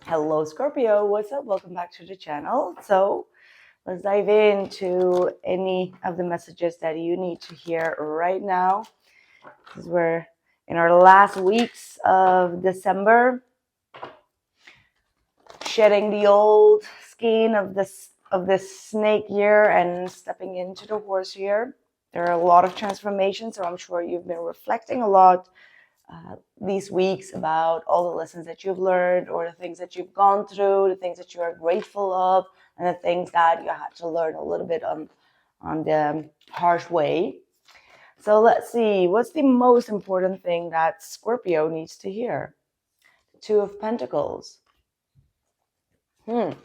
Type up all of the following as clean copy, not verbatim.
Hello Scorpio, what's up? Welcome back to the channel. So let's dive into any of the messages that you need to hear right now, because we're in our last weeks of December, shedding the old skin of this snake year and stepping into the horse year. There are a lot of transformations, so I'm sure you've been reflecting a lot these weeks about all the lessons that you've learned, or the things that you've gone through, the things that you are grateful of, and the things that you had to learn a little bit on the harsh way. So let's see, what's the most important thing that Scorpio needs to hear? Two of Pentacles. The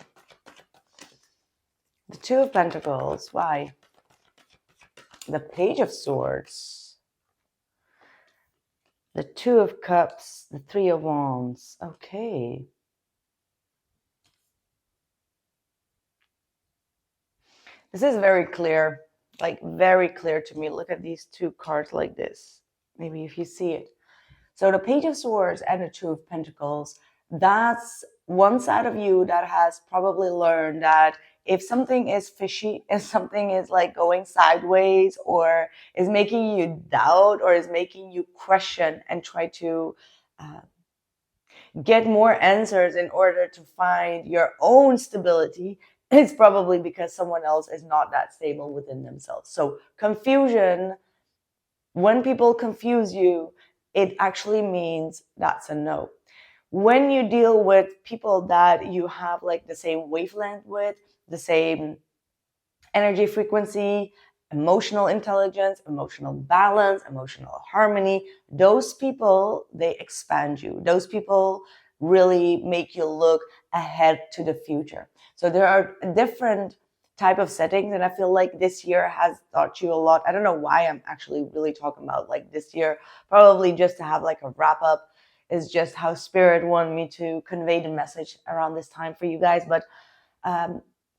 Two of Pentacles. Why? The Page of Swords. The Two of Cups, the Three of Wands. Okay. This is very clear, like very clear to me. Look at these two cards like this. Maybe if you see it. So the Page of Swords and the Two of Pentacles, that's one side of you that has probably learned that if something is fishy, if something is like going sideways, or is making you doubt, or is making you question and try to get more answers in order to find your own stability, it's probably because someone else is not that stable within themselves. So confusion, when people confuse you, it actually means that's a no. When you deal with people that you have like the same wavelength with, the same energy frequency, emotional intelligence, emotional balance, emotional harmony, those people, they expand you. Those people really make you look ahead to the future. So there are different type of settings, and I feel like this year has taught you a lot. I don't know why I'm actually really talking about like this year, probably just to have like a wrap up, is just how spirit wanted me to convey the message around this time for you guys. But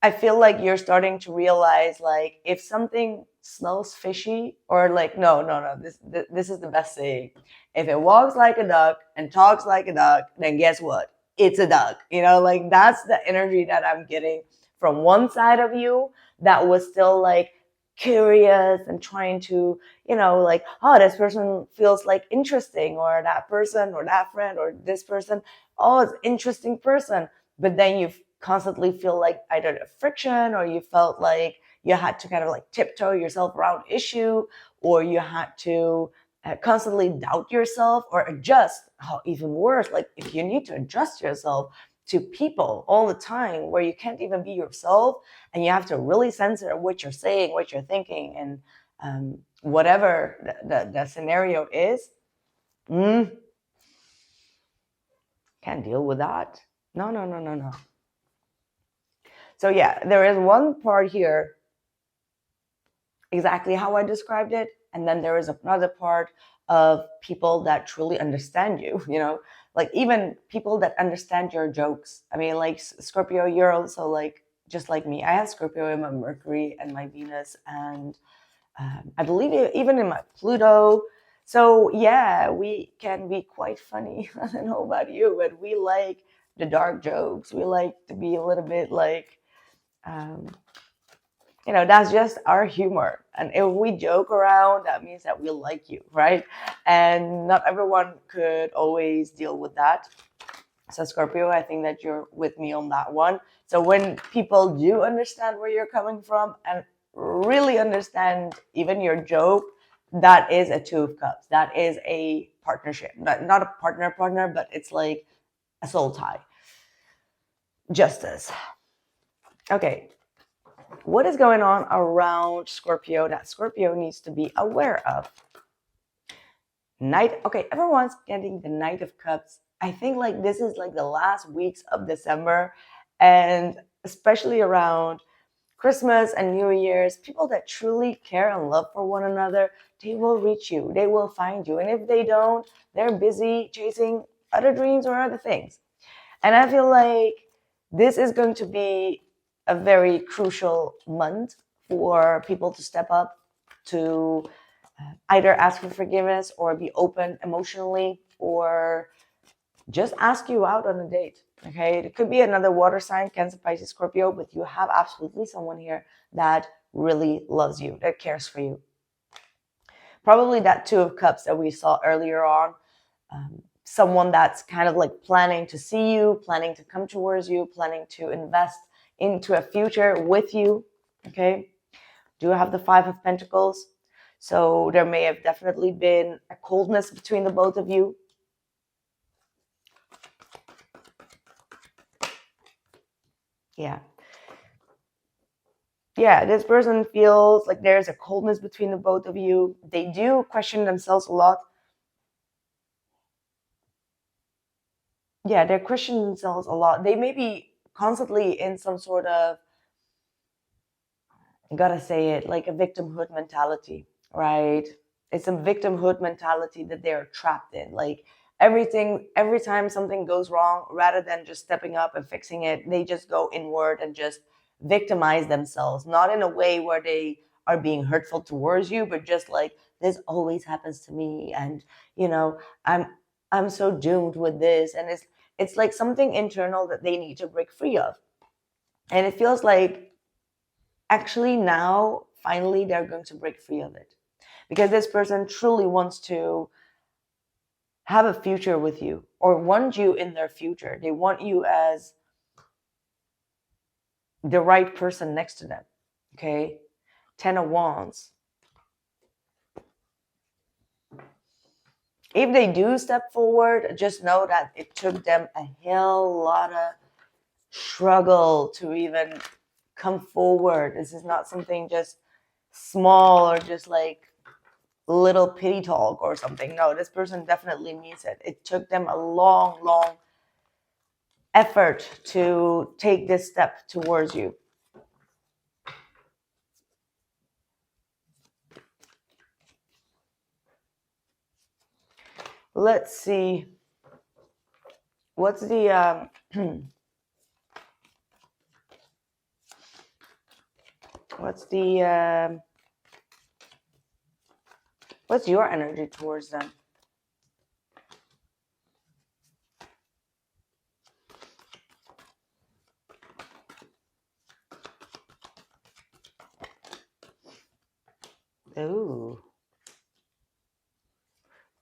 I feel like you're starting to realize, like, if something smells fishy, or like, no, this is the best saying. If it walks like a duck and talks like a duck, then guess what? It's a duck. You know, like that's the energy that I'm getting from one side of you that was still like curious and trying to, you know, like, oh, this person feels like interesting, or that person, or that friend, or this person, oh, it's interesting person. But then you constantly feel like either a friction, or you felt like you had to kind of like tiptoe yourself around issue, or you had to constantly doubt yourself or adjust. Oh, even worse, like if you need to adjust yourself to people all the time, where you can't even be yourself, and you have to really censor what you're saying, what you're thinking, and whatever the scenario is. Can't deal with that. No. So yeah, there is one part here, exactly how I described it, and then there is another part of people that truly understand you, you know, like even people that understand your jokes. I mean, like Scorpio, you're also like, just like me. I have Scorpio in my Mercury and my Venus, and I believe even in my Pluto. So yeah, we can be quite funny. I don't know about you, but we like the dark jokes. We like to be a little bit like, you know, that's just our humor. And if we joke around, that means that we like you, right? And not everyone could always deal with that. So Scorpio, I think that you're with me on that one. So when people do understand where you're coming from and really understand even your joke, that is a Two of Cups. That is a partnership. Not a partner, but it's like a soul tie. Justice. Okay. What is going on around Scorpio that Scorpio needs to be aware of? Knight. Okay, everyone's getting the Knight of Cups. I think like this is like the last weeks of December, and especially around Christmas and New Year's, people that truly care and love for one another, they will reach you, they will find you. And if they don't, they're busy chasing other dreams or other things. And I feel like this is going to be a very crucial month for people to step up, to either ask for forgiveness, or be open emotionally, or just ask you out on a date. Okay, it could be another water sign, Cancer, Pisces, Scorpio, but you have absolutely someone here that really loves you, that cares for you. Probably that Two of Cups that we saw earlier on. Someone that's kind of like planning to see you, planning to come towards you, planning to invest into a future with you. Okay, do have the Five of Pentacles. So there may have definitely been a coldness between the both of you. Yeah. Yeah, this person feels like there's a coldness between the both of you. They do question themselves a lot. Yeah, they're questioning themselves a lot. They may be constantly in some sort of, I gotta say it, like a victimhood mentality, right? It's a victimhood mentality that they're trapped in. Like every time something goes wrong, rather than just stepping up and fixing it, they just go inward and just victimize themselves. Not in a way where they are being hurtful towards you, but just like, this always happens to me, and you know, I'm so doomed with this, and it's like something internal that they need to break free of. And it feels like actually now finally they're going to break free of it, because this person truly wants to have a future with you, or want you in their future. They want you as the right person next to them. Okay, Ten of Wands. If they do step forward, just know that it took them a hell lot of struggle to even come forward. This is not something just small or just like little pity talk or something. No, this person definitely means it. It took them a long effort to take this step towards you. Let's see. What's the what's your energy towards them? Ooh.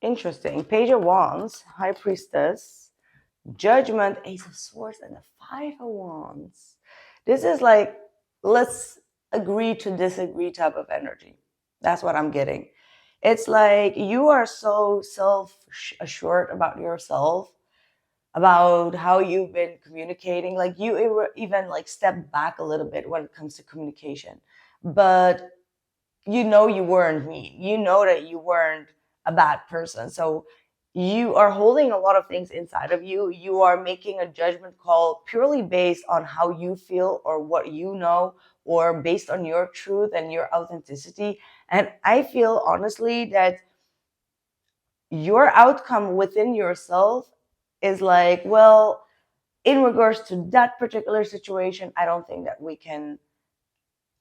Interesting. Page of Wands, High Priestess, Judgment, Ace of Swords, and the Five of Wands. This is like, let's agree to disagree type of energy. That's what I'm getting. It's like you are so self-assured about yourself, about how you've been communicating. Like you even like step back a little bit when it comes to communication. But you know you weren't mean. You know that you weren't a bad person. So you are holding a lot of things inside of you. You are making a judgment call purely based on how you feel or what you know, or based on your truth and your authenticity. And I feel honestly that your outcome within yourself is like, well, in regards to that particular situation, I don't think that we can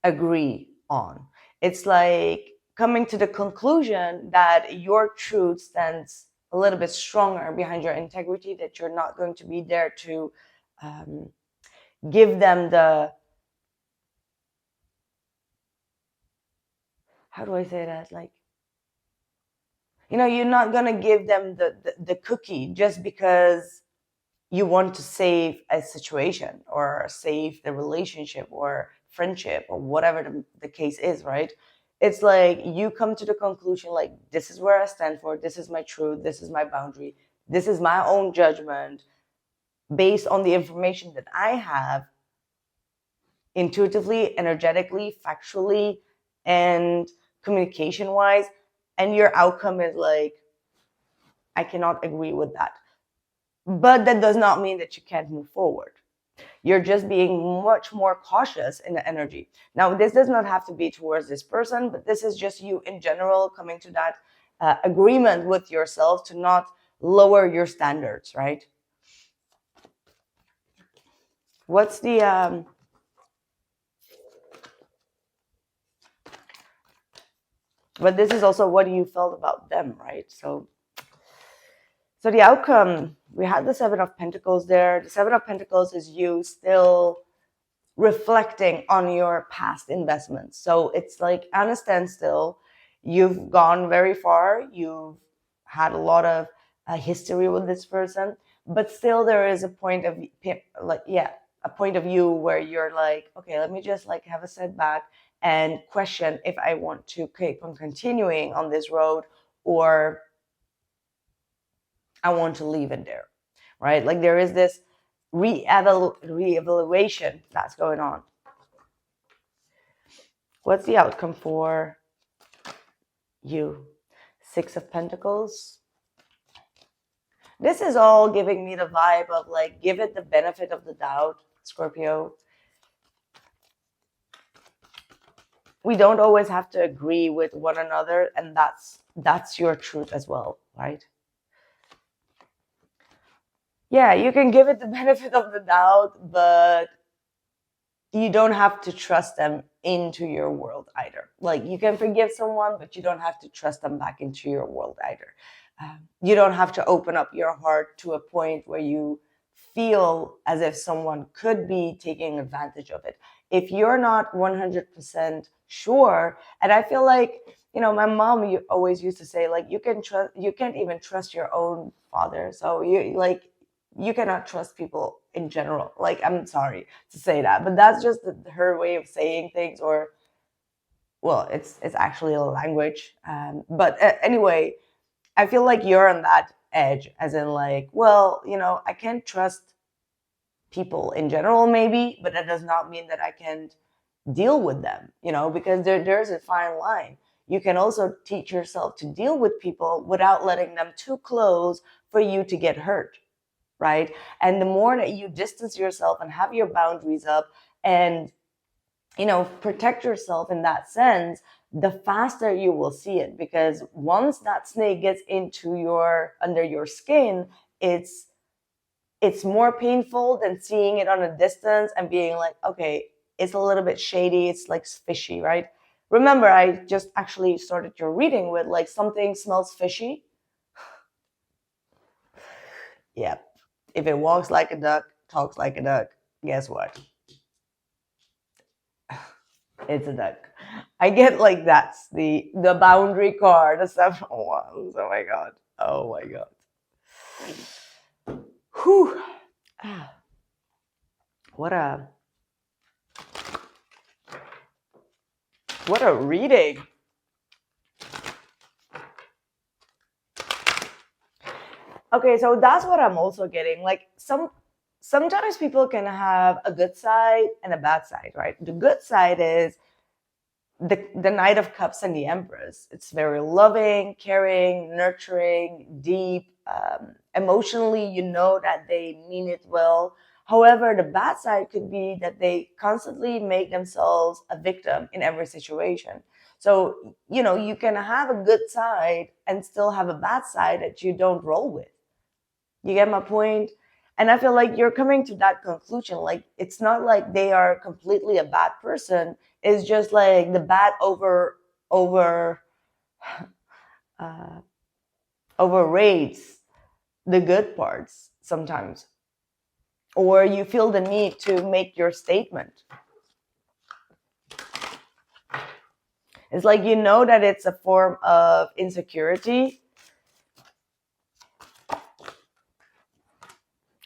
agree on. It's like coming to the conclusion that your truth stands a little bit stronger behind your integrity, that you're not going to be there to give them the, how do I say that? Like, you know, you're not going to give them the cookie just because you want to save a situation or save the relationship or friendship or whatever the case is, right? It's like you come to the conclusion like, this is where I stand for, this is my truth, this is my boundary, this is my own judgment based on the information that I have, intuitively, energetically, factually, and communication wise. And your outcome is like, I cannot agree with that. But that does not mean that you can't move forward. You're just being much more cautious in the energy. Now, this does not have to be towards this person, but this is just you in general coming to that agreement with yourself to not lower your standards, right? What's the but this is also what you felt about them, right? So So the outcome, we had the Seven of Pentacles there. The Seven of Pentacles is you still reflecting on your past investments. So it's like on a standstill. You've gone very far. You've had a lot of history with this person, but still there is a point of a point of view where you're like, okay, let me just like have a setback and question if I want to keep on continuing on this road or I want to leave it there, right? Like there is this reevaluation that's going on. What's the outcome for you? Six of Pentacles. This is all giving me the vibe of like, give it the benefit of the doubt, Scorpio. We don't always have to agree with one another, and that's your truth as well, right? Yeah, you can give it the benefit of the doubt, but you don't have to trust them into your world either. Like you can forgive someone, but you don't have to trust them back into your world either. You don't have to open up your heart to a point where you feel as if someone could be taking advantage of it. If you're not 100% sure, and I feel like, my mom always used to say, like, you can't even trust your own father. So you cannot trust people in general. Like, I'm sorry to say that, but that's just her way of saying things, or, well, it's actually a language. But anyway, I feel like you're on that edge, as in like, well, I can't trust people in general, maybe, but that does not mean that I can't deal with them, because there's a fine line. You can also teach yourself to deal with people without letting them too close for you to get hurt, right? And the more that you distance yourself and have your boundaries up and, protect yourself in that sense, the faster you will see it. Because once that snake gets under your skin, it's more painful than seeing it on a distance and being like, okay, it's a little bit shady, it's like fishy, right? Remember, I just actually started your reading with like, something smells fishy. Yeah. If it walks like a duck, talks like a duck, guess what? It's a duck. I get like that's the boundary card, the 7 of Wands. Oh my god. Oh my god. Whew. What a reading. Okay, so that's what I'm also getting. Like sometimes people can have a good side and a bad side, right? The good side is the Knight of Cups and the Empress. It's very loving, caring, nurturing, deep. Emotionally, you know that they mean it well. However, the bad side could be that they constantly make themselves a victim in every situation. So, you can have a good side and still have a bad side that you don't roll with. You get my point? And I feel like you're coming to that conclusion. Like, it's not like they are completely a bad person. It's just like the bad overrates the good parts sometimes. Or you feel the need to make your statement. It's like, that it's a form of insecurity.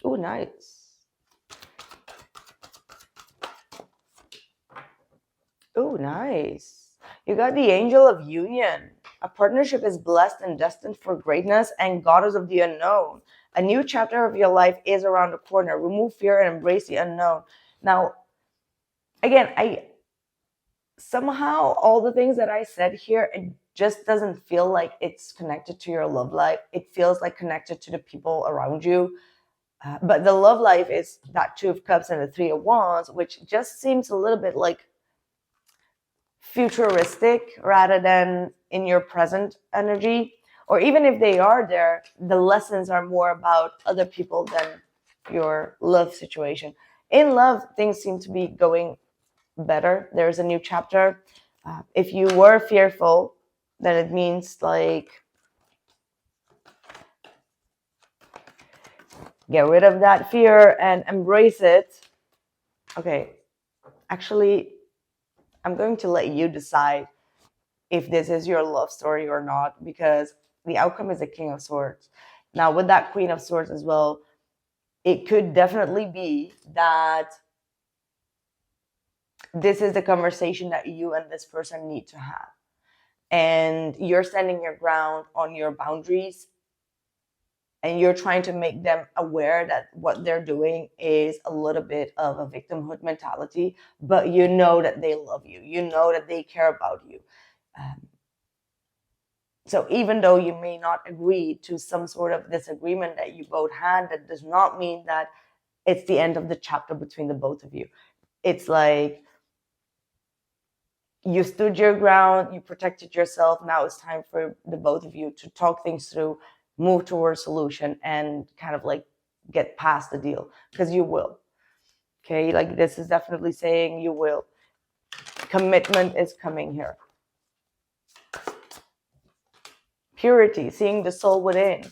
Oh, nice. Oh, nice. You got the Angel of Union. A partnership is blessed and destined for greatness, and Goddess of the Unknown. A new chapter of your life is around the corner. Remove fear and embrace the unknown. Now, again, somehow all the things that I said here, it just doesn't feel like it's connected to your love life. It feels like connected to the people around you. But the love life is that Two of Cups and the Three of Wands, which just seems a little bit like futuristic rather than in your present energy. Or even if they are there, the lessons are more about other people than your love situation. In love, things seem to be going better. There's a new chapter. If you were fearful, then it means like Get rid of that fear and embrace it. Okay, actually, I'm going to let you decide if this is your love story or not, because the outcome is the King of Swords. Now, with that Queen of Swords as well, it could definitely be that this is the conversation that you and this person need to have. And you're standing your ground on your boundaries, and you're trying to make them aware that what they're doing is a little bit of a victimhood mentality, but you know that they love you. You know that they care about you. So even though you may not agree to some sort of disagreement that you both had, that does not mean that it's the end of the chapter between the both of you. It's like you stood your ground, you protected yourself. Now it's time for the both of you to talk things through, move towards solution, and kind of like get past the deal, because you will. Okay, like this is definitely saying you will. Commitment is coming here. Purity, seeing the soul within.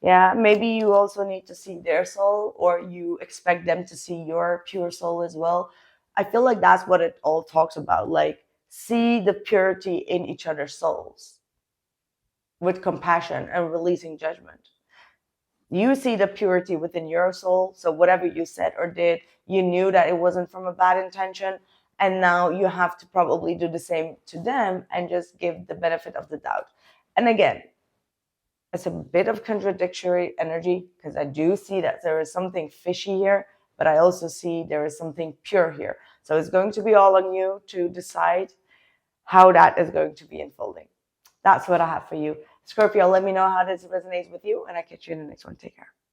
Yeah, maybe you also need to see their soul, or you expect them to see your pure soul as well. I feel like that's what it all talks about. Like, see the purity in each other's souls with compassion and releasing judgment. You see the purity within your soul. So whatever you said or did, you knew that it wasn't from a bad intention. And now you have to probably do the same to them and just give the benefit of the doubt. And again, it's a bit of contradictory energy, because I do see that there is something fishy here, but I also see there is something pure here. So it's going to be all on you to decide how that is going to be unfolding. That's what I have for you. Scorpio, let me know how this resonates with you, and I'll catch you in the next one. Take care.